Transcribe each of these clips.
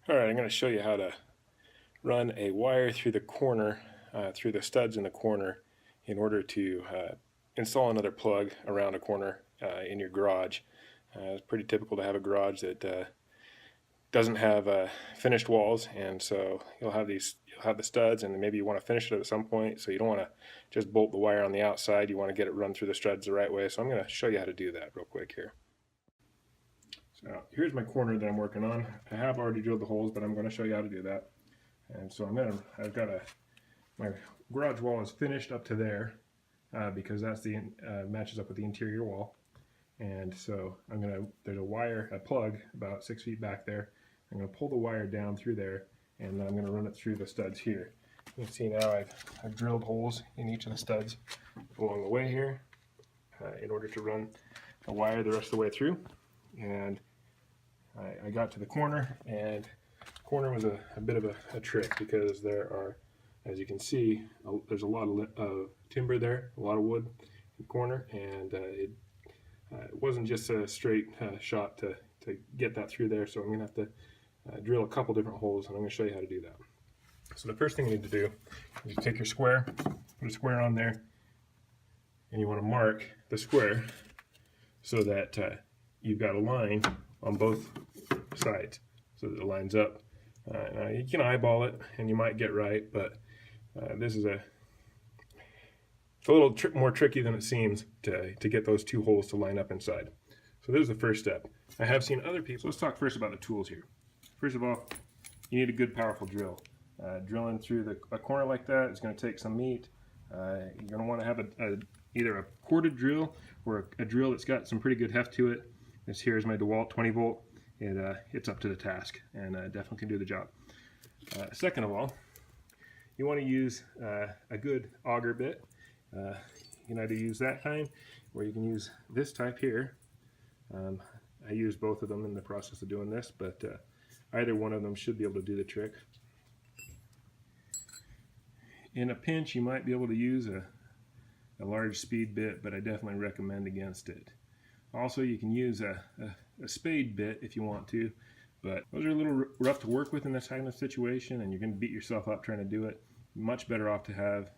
Alright, I'm going to show you how to run a wire through the corner, through the studs in the corner in order to install another plug around a corner in your garage. It's pretty typical to have a garage that doesn't have finished walls, and so you'll have the studs, and maybe you want to finish it at some point, so you don't want to just bolt the wire on the outside. You want to get it run through the studs the right way. So I'm going to show you how to do that real quick here. So here's my corner that I'm working on. I have already drilled the holes, but I'm going to show you how to do that. And so I've got my garage wall is finished up to there because that's the matches up with the interior wall. And so there's a plug about 6 feet back there. I'm going to pull the wire down through there, and then I'm going to run it through the studs here. You can see now I've drilled holes in each of the studs along the way here in order to run the wire the rest of the way through. And I got to the corner, and the corner was a bit of a trick because there are, as you can see, there's a lot of timber there, a lot of wood in the corner, and it wasn't just a straight shot to get that through there. So I'm going to have to drill a couple different holes, and I'm going to show you how to do that. So the first thing you need to do is you take your square, put a square on there, and you want to mark the square so that you've got a line on both sides so that it lines up. Now you can eyeball it and you might get right, but this is it's a little more tricky than it seems to get those two holes to line up inside. So this is the first step. I have seen other people. So let's talk first about the tools here. First of all, you need a good powerful drill. Drilling through a corner like that is going to take some meat. You're going to want to have either a corded drill or a drill that's got some pretty good heft to it. This here is my DeWalt 20 volt. It's up to the task and definitely can do the job. Second of all, you want to use a good auger bit. You can either use that kind, or you can use this type here. I use both of them in the process of doing this, but either one of them should be able to do the trick. In a pinch, you might be able to use a large speed bit, but I definitely recommend against it. Also, you can use a spade bit if you want to, but those are a little rough to work with in this kind of situation, and you're going to beat yourself up trying to do it. Much better off to have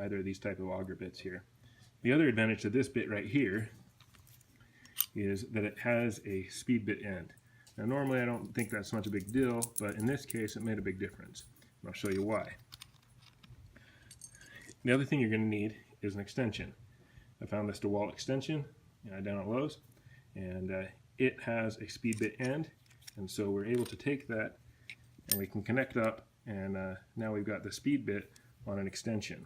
either of these type of auger bits here. The other advantage to this bit right here is that it has a speed bit end. Now normally I don't think that's much a big deal, but in this case it made a big difference. And I'll show you why. The other thing you're going to need is an extension. I found this DeWalt extension down at Lowe's, and it has a speed bit end, and so we're able to take that and we can connect up, and now we've got the speed bit on an extension.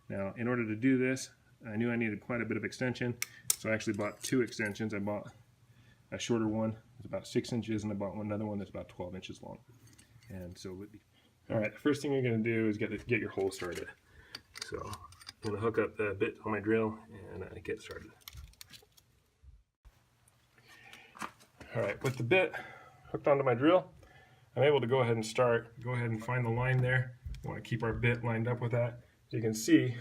Now in order to do this, I knew I needed quite a bit of extension, so I actually bought two extensions. I bought a shorter one that's about 6 inches, and I bought another one that's about 12 inches long. And so alright, the first thing you're going to do is get your hole started. So I'm going to hook up the bit on my drill and get started. Alright, with the bit hooked onto my drill, I'm able to go ahead and find the line there. We want to keep our bit lined up with that. As you can see,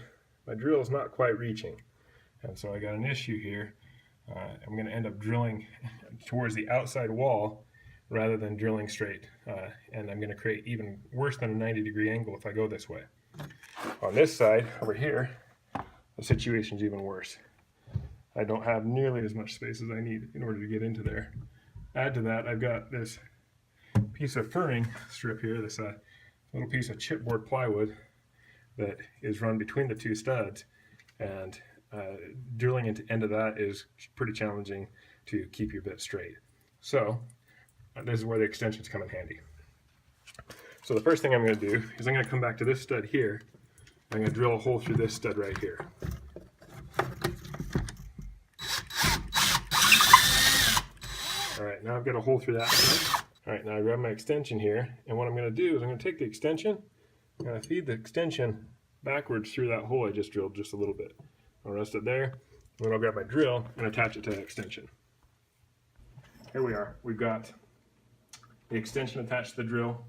my drill is not quite reaching, and so I got an issue here. I'm going to end up drilling towards the outside wall rather than drilling straight, and I'm going to create even worse than a 90-degree angle if I go this way. On this side over here, the situation's even worse. I don't have nearly as much space as I need in order to get into there. Add to that, I've got this piece of furring strip here, this little piece of chipboard plywood that is run between the two studs, and drilling into that is pretty challenging to keep your bit straight. So this is where the extensions come in handy. So the first thing I'm going to do is I'm going to come back to this stud here. I'm going to drill a hole through this stud right here. Alright, now I've got a hole through that stud. Alright, now I grab my extension here, and what I'm going to do is I'm going to take the extension, I'm going to feed the extension backwards through that hole I just drilled just a little bit. I'll rest it there, and then I'll grab my drill and attach it to the extension. Here we are. We've got the extension attached to the drill.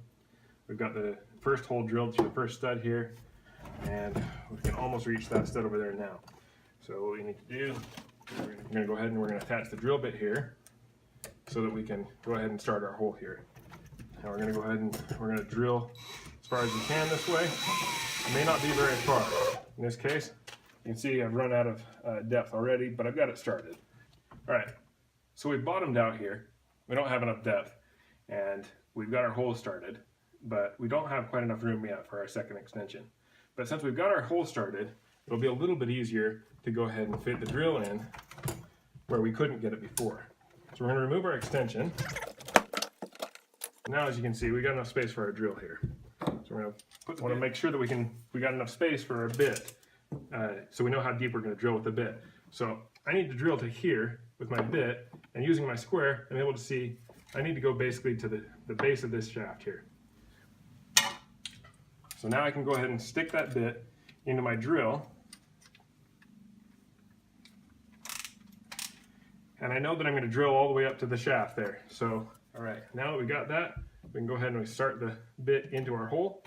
We've got the first hole drilled through the first stud here, and we can almost reach that stud over there now. So what we need to do, we're going to go ahead and we're going to attach the drill bit here so that we can go ahead and start our hole here. Now we're going to go ahead and we're going to drill as far as we can this way. It may not be very far. In this case, you can see I've run out of depth already, but I've got it started. All right, so we've bottomed out here. We don't have enough depth, and we've got our hole started, but we don't have quite enough room yet for our second extension. But since we've got our hole started, it'll be a little bit easier to go ahead and fit the drill in where we couldn't get it before. So we're going to remove our extension. Now, as you can see, we got enough space for our drill here. So we're going to want to make sure that we got enough space for our bit, so we know how deep we're going to drill with the bit. So I need to drill to here with my bit, and using my square, I'm able to see I need to go basically to the base of this shaft here. So now I can go ahead and stick that bit into my drill. And I know that I'm going to drill all the way up to the shaft there. So, all right, now that we got that, we can go ahead and we start the bit into our hole.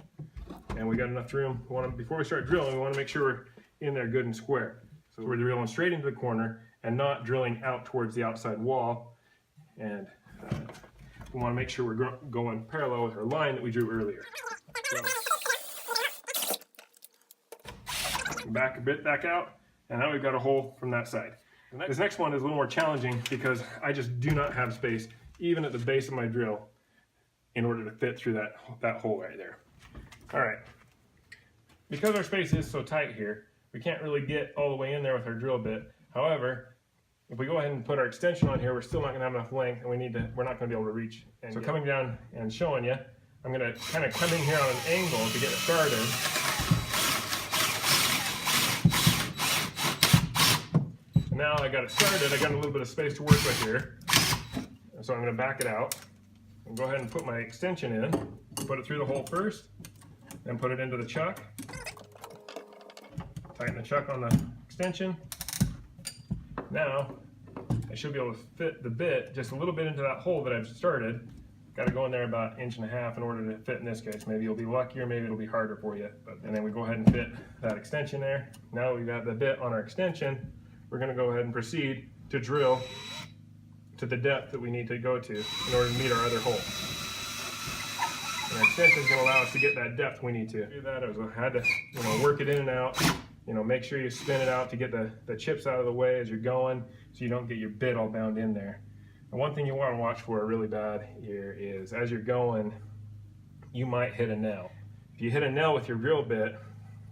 And we got enough room. Before we start drilling, we want to make sure we're in there good and square. So we're drilling straight into the corner and not drilling out towards the outside wall. And we want to make sure we're going parallel with our line that we drew earlier. So, back a bit back out, and now we've got a hole from that side. This next one is a little more challenging because I just do not have space, even at the base of my drill, in order to fit through that hole right there. All right, because our space is so tight here, we can't really get all the way in there with our drill bit. However, if we go ahead and put our extension on here, we're still not going to have enough length, and we're not going to be able to reach. And so coming down and showing you, I'm going to kind of come in here on an angle to get it started. And now I got it started, I got a little bit of space to work with here. And so I'm going to back it out and go ahead and put my extension in, put it through the hole first, then put it into the chuck. Tighten the chuck on the extension. Now, I should be able to fit the bit just a little bit into that hole that I've started. Got to go in there about 1.5 inches in order to fit in this case. Maybe you'll be luckier, maybe it'll be harder for you. And then we go ahead and fit that extension there. Now we've got the bit on our extension. We're going to go ahead and proceed to drill to the depth that we need to go to in order to meet our other hole. And our extension is going to allow us to get that depth we need to. Do that, I had to work it in and out. Make sure you spin it out to get the chips out of the way as you're going, so you don't get your bit all bound in there. And one thing you want to watch for really bad here is as you're going, you might hit a nail. If you hit a nail with your drill bit,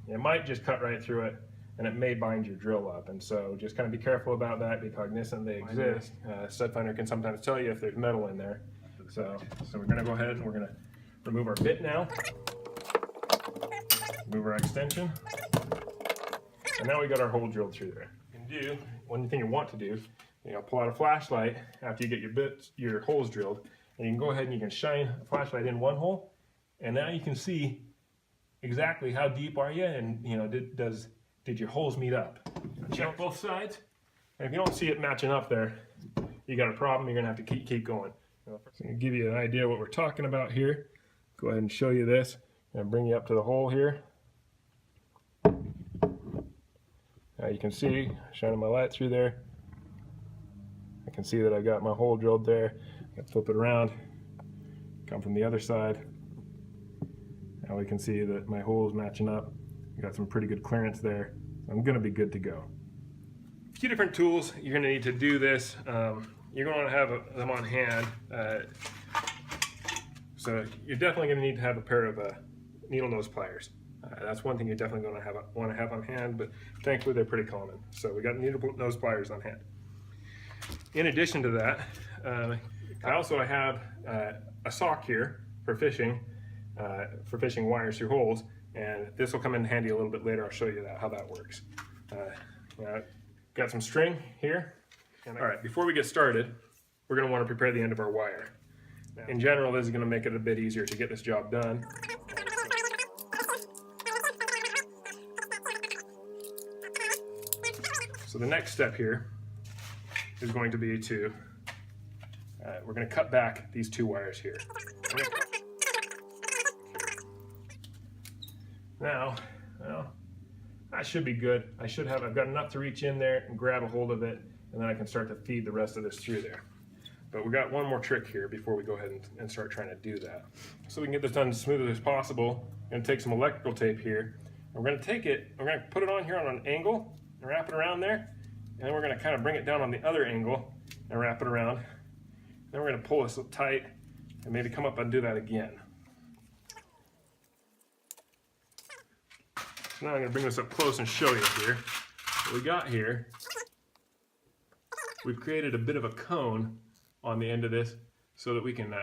it might just cut right through it, and it may bind your drill up. And so just kind of be careful about that, be cognizant they exist. Stud finder can sometimes tell you if there's metal in there. So we're going to go ahead and we're going to remove our bit now, remove our extension. And now we got our hole drilled through there. One thing you want to do, pull out a flashlight after you get your holes drilled, and you can go ahead and you can shine a flashlight in one hole, and now you can see exactly how deep are you, and did your holes meet up? Check both sides, and if you don't see it matching up there, you got a problem. You're gonna have to keep going. So to give you an idea of what we're talking about here, go ahead and show you this, and bring you up to the hole here. Now you can see, shining my light through there, I can see that I got my hole drilled there. I flip it around, come from the other side. Now we can see that my hole is matching up. I got some pretty good clearance there. I'm gonna be good to go. A few different tools you're gonna need to do this. You're gonna have them on hand. So you're definitely gonna need to have a pair of needle nose pliers. That's one thing you're definitely going to want to have on hand, but thankfully they're pretty common. So we got needle nose pliers on hand. In addition to that, I have a sock here for fishing wires through holes, and this will come in handy a little bit later. I'll show you how that works. Got some string here. All right, before we get started, we're going to want to prepare the end of our wire. In general, this is going to make it a bit easier to get this job done. So the next step here is going to be we're going to cut back these two wires here. Now, that should be good. I've got enough to reach in there and grab a hold of it, and then I can start to feed the rest of this through there. But we got one more trick here before we go ahead and start trying to do that. So we can get this done as smooth as possible. I'm going to take some electrical tape here. And we're going to take it, we're going to put it on here on an angle and wrap it around there. And then we're going to kind of bring it down on the other angle and wrap it around. Then we're going to pull this tight and maybe come up and do that again. So now I'm going to bring this up close and show you here. What we got here, we've created a bit of a cone on the end of this so that we can,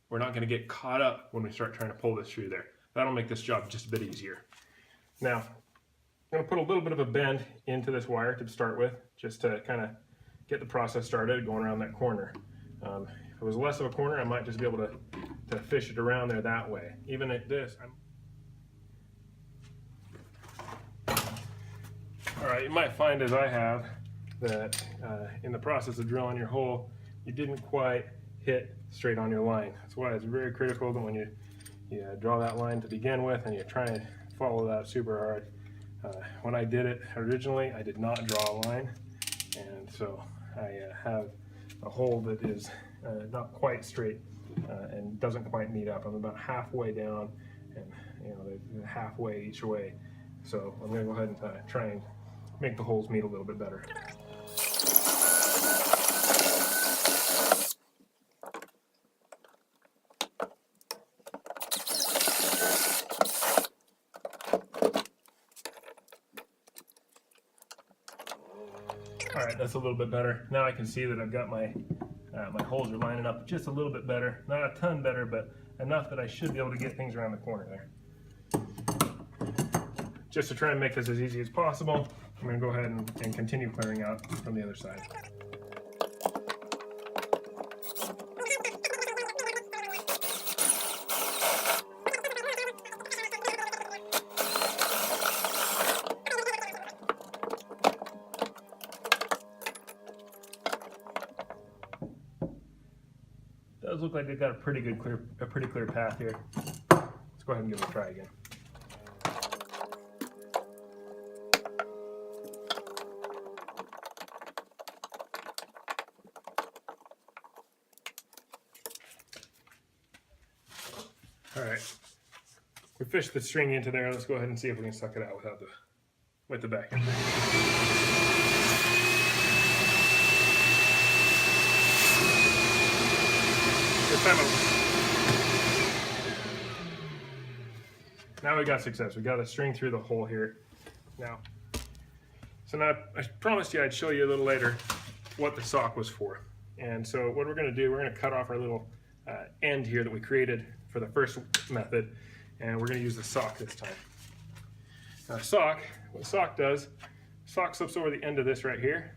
we're not going to get caught up when we start trying to pull this through there. That'll make this job just a bit easier. Now, I'm going to put a little bit of a bend into this wire to start with, just to kind of get the process started going around that corner. If it was less of a corner, I might just be able to fish it around there that way. Even at this, all right, you might find, as I have, that in the process of drilling your hole, you didn't quite hit straight on your line. That's why it's very critical that when you draw that line to begin with and you try and follow that super hard. When I did it originally, I did not draw a line, and so I have a hole that is not quite straight and doesn't quite meet up. I'm about halfway down, and they're halfway each way. So I'm going to go ahead and try and make the holes meet a little bit better. All right, that's a little bit better. Now I can see that I've got my holes are lining up just a little bit better. Not a ton better, but enough that I should be able to get things around the corner there. Just to try and make this as easy as possible, I'm going to go ahead and continue clearing out from the other side. Does look like they've got a pretty clear path here. Let's go ahead and give it a try again. All right, we fished the string into there. Let's go ahead and see if we can suck it out with the back end. This time now we got success. We got a string through the hole here. Now I promised you I'd show you a little later what the sock was for. And so what we're going to do, we're going to cut off our little end here that we created for the first method, and we're going to use the sock this time. Now what a sock does, sock slips over the end of this right here,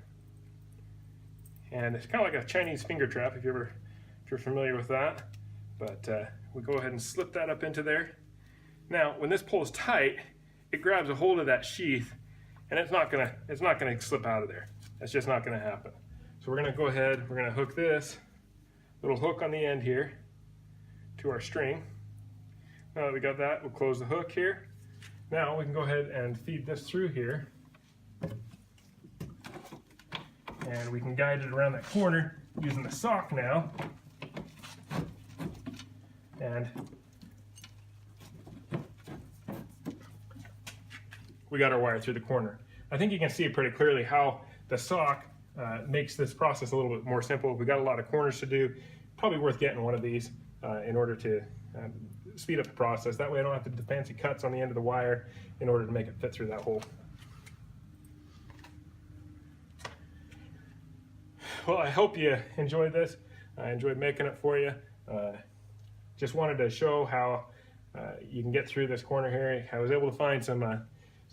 and it's kind of like a Chinese finger trap if you're familiar with that. But we go ahead and slip that up into there. Now when this pulls tight, it grabs a hold of that sheath, and it's not gonna slip out of there. That's just not gonna happen. So we're gonna go ahead, we're gonna hook this little hook on the end here to our string. Now that we got that, we'll close the hook here. Now we can go ahead and feed this through here, and we can guide it around that corner using the sock now. And we got our wire through the corner. I think you can see pretty clearly how the sock makes this process a little bit more simple. We got a lot of corners to do. Probably worth getting one of these in order to speed up the process. That way I don't have to do fancy cuts on the end of the wire in order to make it fit through that hole. Well, I hope you enjoyed this. I enjoyed making it for you. Just wanted to show how you can get through this corner here. I was able to find some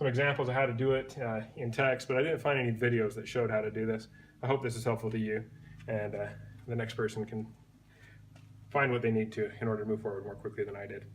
examples of how to do it in text, but I didn't find any videos that showed how to do this. I hope this is helpful to you, and the next person can find what they need to in order to move forward more quickly than I did.